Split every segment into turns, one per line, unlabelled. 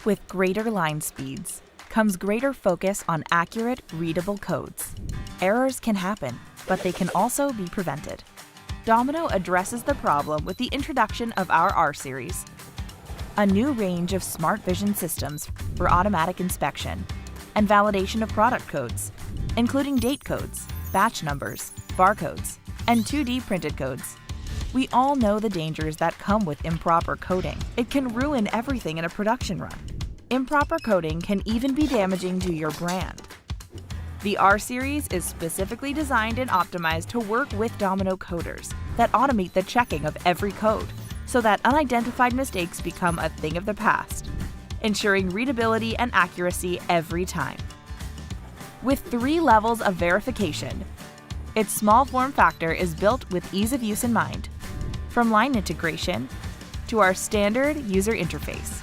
With greater line speeds comes greater focus on accurate, readable codes. Errors can happen, but they can also be prevented. Domino addresses the problem with the introduction of our R-Series, a new range of smart vision systems for automatic inspection and validation of product codes, including date codes, batch numbers, barcodes, and 2D printed codes. We all know the dangers that come with improper coding. It can ruin everything in a production run. Improper coding can even be damaging to your brand. The R-Series is specifically designed and optimized to work with Domino coders that automate the checking of every code so that unidentified mistakes become a thing of the past, ensuring readability and accuracy every time. With 3 levels of verification, its small form factor is built with ease of use in mind, from line integration to our standard user interface.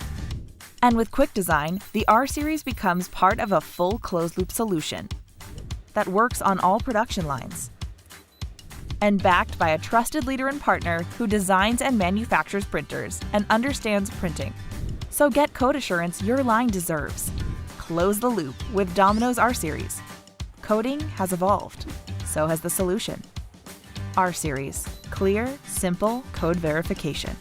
And with quick design, the R-Series becomes part of a full closed-loop solution that works on all production lines. And backed by a trusted leader and partner who designs and manufactures printers and understands printing. So get code assurance your line deserves. Close the loop with Domino's R-Series. Coding has evolved, so has the solution. R-Series, clear, simple code verification.